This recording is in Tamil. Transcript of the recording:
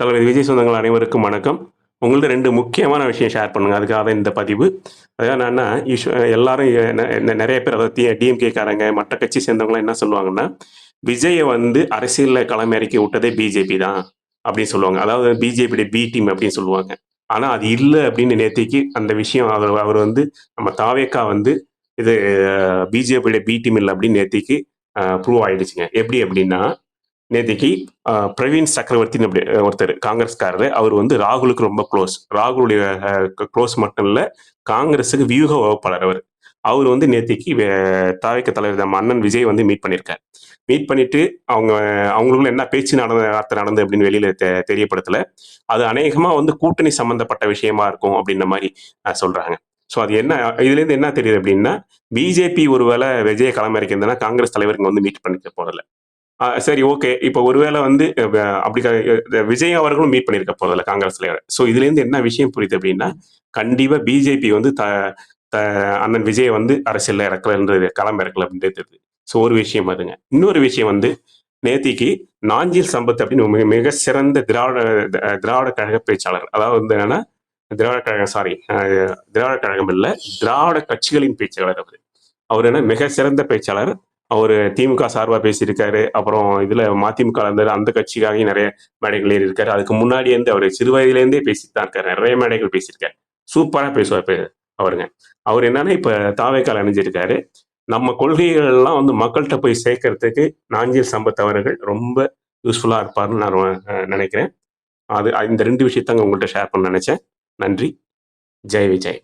தளபதி விஜய் சொந்தங்கள் அனைவருக்கும் வணக்கம். உங்கள்ட்ட 2 முக்கியமான விஷயம் ஷேர் பண்ணுங்க. அதுக்காக தான் இந்த பதிவு. அதாவது என்னன்னா, எல்லாரும் நெறைய பேர் அதாவது டிஎம்கேக்காரங்க, மற்ற கட்சி சேர்ந்தவங்கலாம் என்ன சொல்லுவாங்கன்னா, விஜய வந்து அரசியல்ல களமிறக்கி விட்டதே பிஜேபி தான் அப்படின்னு சொல்லுவாங்க. அதாவது பிஜேபியுடைய பி டீம் அப்படின்னு சொல்லுவாங்க. ஆனா அது இல்ல அப்படின்னு நேத்தைக்கு அந்த விஷயம் அவர் வந்து நம்ம தாவேக்கா வந்து இது பிஜேபியுடைய பி டீம் இல்ல அப்படின்னு நேத்தைக்கு ப்ரூவ் ஆயிடுச்சுங்க. எப்படி அப்படின்னா, நேத்திக்கு பிரவீன் சக்கரவர்த்தின்னு அப்படி ஒருத்தர் காங்கிரஸ்காரரு. அவர் வந்து ராகுலுக்கு ரொம்ப க்ளோஸ். ராகுலுடைய க்ளோஸ் மட்டும் இல்ல, காங்கிரஸுக்கு வியூக வகுப்பாளர் அவர். அவர் வந்து நேத்திக்கு தாவேக்க தலைவர் நம்ம அண்ணன் விஜய் வந்து மீட் பண்ணியிருக்காரு. மீட் பண்ணிட்டு அவங்களுக்குள்ள என்ன பேச்சு வார்த்தை நடந்தது அப்படின்னு வெளியில தெரியப்படுத்தல. அது அநேகமா வந்து கூட்டணி சம்பந்தப்பட்ட விஷயமா இருக்கும் அப்படின்ற மாதிரி சொல்றாங்க. ஸோ அது என்ன இதுலேருந்து என்ன தெரியுது அப்படின்னா, பிஜேபி ஒருவேளை விஜய களமிறக்கியிருந்தனா காங்கிரஸ் தலைவர் இங்க வந்து மீட் பண்ணிக்க போறதில்ல. சரி, ஓகே. இப்போ ஒருவேளை வந்து அப்படி விஜய் அவர்களும் மீட் பண்ணியிருக்க போறதில்ல காங்கிரஸ் தலைவர். ஸோ இதுலேருந்து என்ன விஷயம் புரியுது அப்படின்னா, கண்டிப்பா பிஜேபி வந்து அண்ணன் விஜய் வந்து அரசியல்ல இறக்கலன்றது களம் இறக்கல அப்படின்றது தெரியுது. ஸோ ஒரு விஷயம் அதுங்க. இன்னொரு விஷயம் வந்து நேத்திக்கு நாஞ்சில் சம்பத் அப்படின்னு மிக சிறந்த திராவிட கழக பேச்சாளர். அதாவது வந்து என்னன்னா திராவிட கழகம் சாரி திராவிட கழகம் இல்ல, திராவிட கட்சிகளின் பேச்சாளர் அவர். அவர் என்ன மிக சிறந்த பேச்சாளர். அவரு திமுக சார்பா பேசியிருக்காரு. அப்புறம் இதுல மதிமுக இருந்தாரு. அந்த கட்சிக்காக நிறைய மேடைகள் ஏறி இருக்காரு. அதுக்கு முன்னாடி இருந்து அவர் சிறு வயதிலேருந்தே பேசிட்டு தான் இருக்காரு. நிறைய மேடைகள் பேசியிருக்காரு. சூப்பரா பேசுவார் அவருங்க. அவர் என்னன்னா இப்ப தாவேக்கால இணைஞ்சிருக்காரு. நம்ம கொள்கைகள் எல்லாம் வந்து மக்கள்கிட்ட போய் சேர்க்கறதுக்கு நாஞ்சில் சம்பத் அவர்கள் ரொம்ப யூஸ்ஃபுல்லா இருப்பாருன்னு நான் நினைக்கிறேன். அது இந்த 2 விஷயத்தாங்க உங்கள்கிட்ட ஷேர் பண்ண நினைச்சேன். நன்றி. ஜெய் விஜய்.